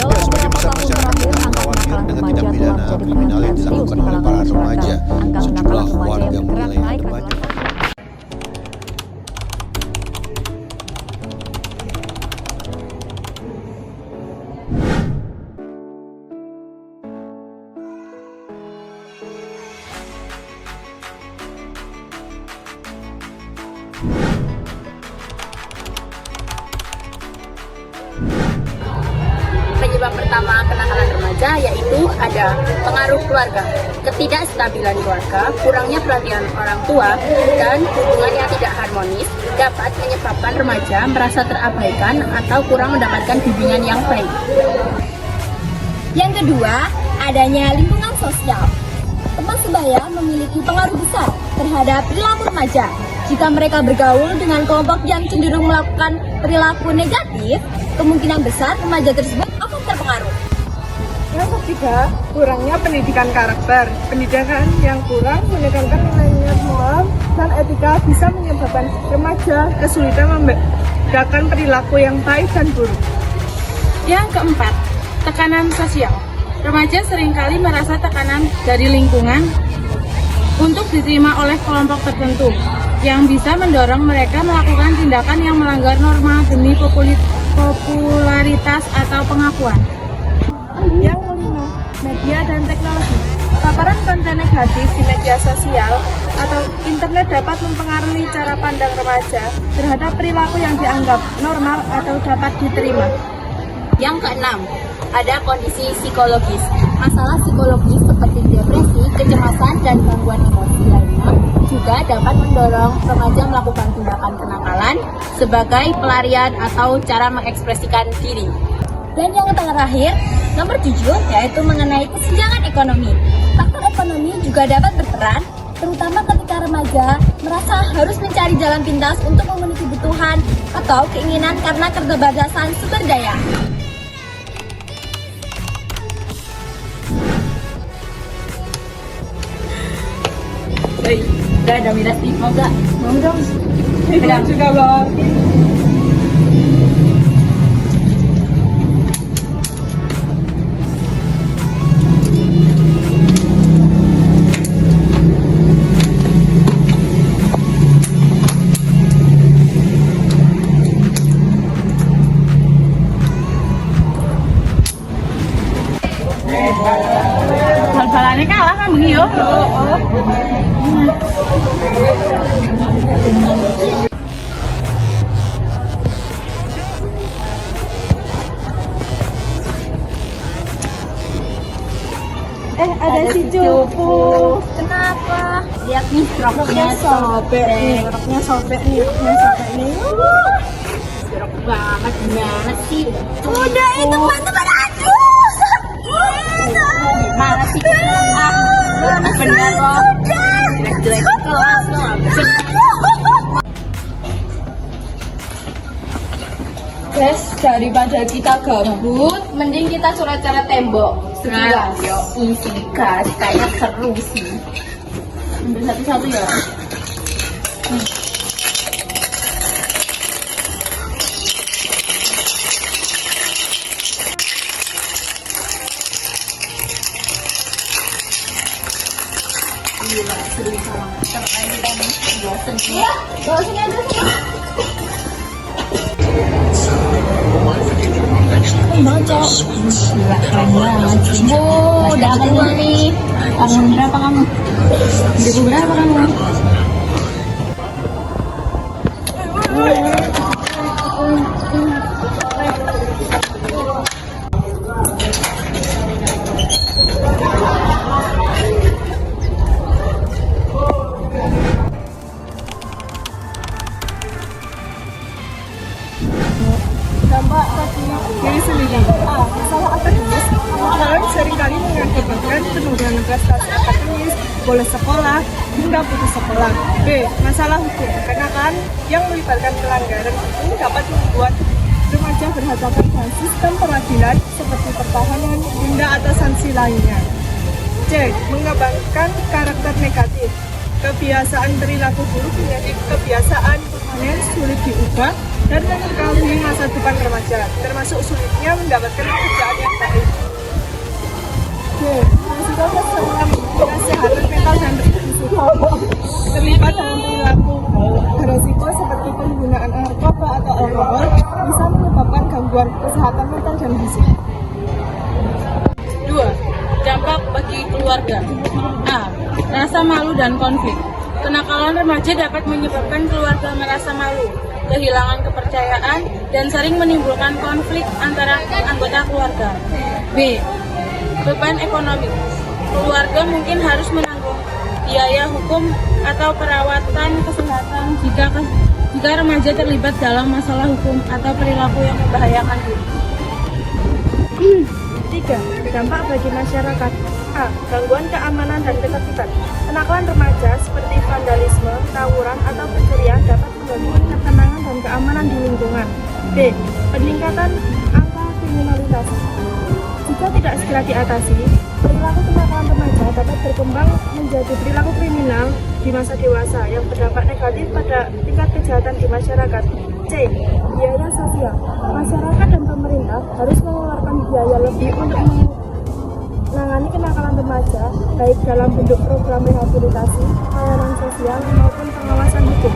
Ya, sebagian besar masyarakat mengaku khawatir dengan tindak pidana kriminal yang dilakukan oleh para remaja. Sejumlah warga menilai ada banyak. Penyebab pertama kenakalan remaja yaitu ada pengaruh keluarga, ketidakstabilan keluarga, kurangnya perhatian orang tua, dan hubungan yang tidak harmonis dapat menyebabkan remaja merasa terabaikan atau kurang mendapatkan bimbingan yang baik. Yang kedua, adanya lingkungan sosial. Teman sebaya memiliki pengaruh besar terhadap perilaku remaja. Jika mereka bergaul dengan kelompok yang cenderung melakukan perilaku negatif, kemungkinan besar remaja tersebut akan terpengaruh. Yang ketiga, kurangnya pendidikan karakter. Pendidikan yang kurang menekankan nilai moral dan etika bisa menyebabkan remaja kesulitan membedakan perilaku yang baik dan buruk. Yang keempat, tekanan sosial. Remaja seringkali merasa tekanan dari lingkungan untuk diterima oleh kelompok tertentu yang bisa mendorong mereka melakukan tindakan yang melanggar norma demi popularitas atau pengakuan. Yang kelima, media dan teknologi. Paparan konten negatif di media sosial atau internet dapat mempengaruhi cara pandang remaja terhadap perilaku yang dianggap normal atau dapat diterima. Yang keenam, ada kondisi psikologis. Masalah psikologis seperti depresi, kecemasan, dan gangguan emosi lainnya juga dapat mendorong remaja melakukan tindakan kenakalan sebagai pelarian atau cara mengekspresikan diri. Dan yang terakhir, nomor 7, yaitu mengenai kesenjangan ekonomi. Faktor ekonomi juga dapat berperan, terutama ketika remaja merasa harus mencari jalan pintas untuk memenuhi kebutuhan atau keinginan karena keterbatasan sumber daya. Hei, udah ada miras nih, mau gak? Mau dong? Pegang juga loh. Bal-balannya kalah kan begini yo. Ada si Cupu. Kenapa? Lihat nih, roknya Sobek nih, roknya sobek nih, roknya sobek nih. Jorok banget, gimana sih? Udah, itu teman-teman aku. Gimana sih? Bener loh. Jelek-jelek kelas loh. Guys, daripada kita gabut, mending kita coret-coret tembok. Nah, yo, isi gas, kayaknya seru sih. Ambil satu-satu ya. Gila, seru banget. Sampai kita bosen sih. Bosannya ada semua. Baca. Gila, keren banget. Bu, udah keluar nih. Bangun berapa kamu? Beli berapa kamu? Dampak bagi diri sendiri. Masalah akademis, anak-anak seringkali mengakibatkan penurunan prestasi akademis, bolos sekolah, hingga putus sekolah. B. Masalah hukum, karena kan yang melibatkan pelanggaran hukum dapat membuat remaja berhadapan dengan sistem peradilan seperti pertahanan, denda atau sanksi lainnya. C. Mengembangkan karakter negatif. Kebiasaan perilaku buruk menjadi kebiasaan permanen sulit diubah dan mengetahui masa depan remaja, termasuk sulitnya mendapatkan pekerjaan yang baik. B. Risiko kesehatan mental dan risiko terlibat dalam perilaku beresiko seperti penggunaan narkoba atau alkohol bisa menyebabkan gangguan kesehatan mental dan fisik. 2. Dampak bagi keluarga. A. Rasa malu dan konflik. Kenakalan remaja dapat menyebabkan keluarga merasa malu, kehilangan kepercayaan, dan sering menimbulkan konflik antara anggota keluarga. B. Beban ekonomi. Keluarga mungkin harus menanggung biaya hukum atau perawatan kesehatan jika remaja terlibat dalam masalah hukum atau perilaku yang membahayakan diri. 3. Dampak bagi masyarakat. A. Gangguan keamanan dan ketertiban. Kenakalan remaja seperti vandalisme, tawuran, atau pencurian dapat mengganggu ketenangan dan keamanan di lingkungan. B. Peningkatan angka kriminalitas. Jika tidak segera diatasi, perilaku kenakalan remaja dapat berkembang menjadi perilaku kriminal di masa dewasa yang berdampak negatif pada tingkat kejahatan di masyarakat. C. Biaya sosial. Masyarakat dan pemerintah harus mengeluarkan biaya lebih untuk menangani kenakalan remaja, baik dalam bentuk program rehabilitasi, layanan sosial, maupun pengawasan hukum.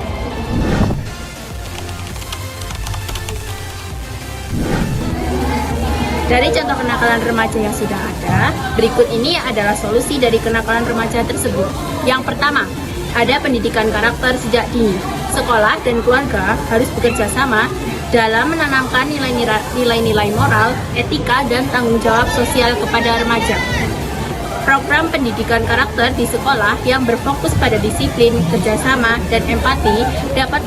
Dari contoh kenakalan remaja yang sudah ada, berikut ini adalah solusi dari kenakalan remaja tersebut. Yang pertama, ada pendidikan karakter sejak dini. Sekolah dan keluarga harus bekerja sama dalam menanamkan nilai-nilai moral, etika, dan tanggung jawab sosial kepada remaja. Program pendidikan karakter di sekolah yang berfokus pada disiplin, kerjasama, dan empati dapat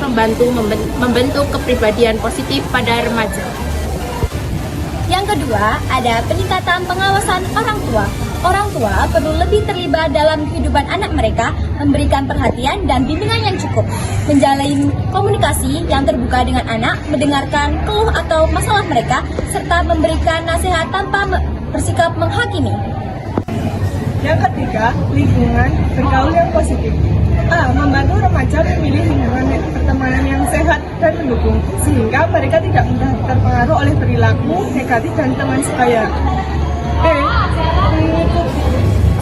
membentuk kepribadian positif pada remaja. Yang kedua, ada peningkatan pengawasan orang tua. Orang tua perlu lebih terlibat dalam kehidupan anak mereka, memberikan perhatian dan bimbingan yang cukup, menjalin komunikasi yang terbuka dengan anak, mendengarkan keluh atau masalah mereka, serta memberikan nasihat tanpa bersikap menghakimi. Yang ketiga, lingkungan bergaul yang positif. A. Membantu remaja memilih lingkungan pertemanan yang sehat dan mendukung, sehingga mereka tidak mudah terpengaruh oleh perilaku negatif dan teman sebaya. B. Mengikut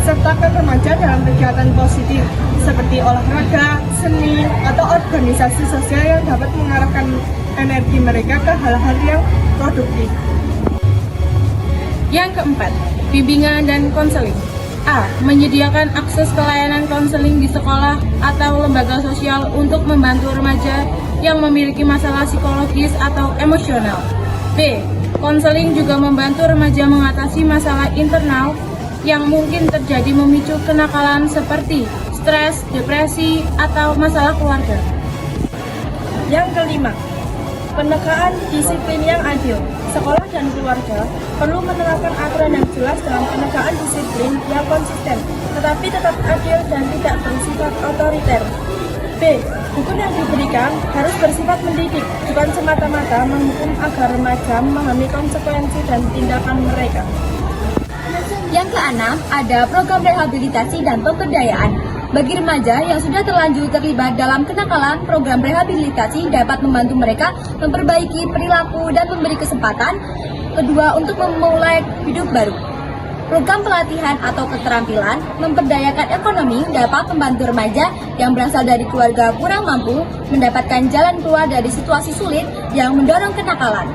sertakan remaja dalam kegiatan positif, seperti olahraga, seni, atau organisasi sosial yang dapat mengarahkan energi mereka ke hal-hal yang produktif. Yang keempat, bimbingan dan konseling. A. Menyediakan akses ke layanan konseling di sekolah atau lembaga sosial untuk membantu remaja yang memiliki masalah psikologis atau emosional. B. Konseling juga membantu remaja mengatasi masalah internal yang mungkin terjadi memicu kenakalan seperti stres, depresi, atau masalah keluarga. Yang kelima, penegakan disiplin yang adil. Sekolah dan keluarga perlu menerapkan aturan yang jelas dalam penegakan disiplin yang konsisten, tetapi tetap adil dan tidak bersifat otoriter. B. Hukum yang diberikan harus bersifat mendidik, bukan semata-mata menghukum agar remaja memahami konsekuensi dan tindakan mereka. Yang keenam, ada program rehabilitasi dan pemberdayaan. Bagi remaja yang sudah terlanjur terlibat dalam kenakalan, program rehabilitasi dapat membantu mereka memperbaiki perilaku dan memberi kesempatan kedua untuk memulai hidup baru. Program pelatihan atau keterampilan memperdayakan ekonomi dapat membantu remaja yang berasal dari keluarga kurang mampu mendapatkan jalan keluar dari situasi sulit yang mendorong kenakalan.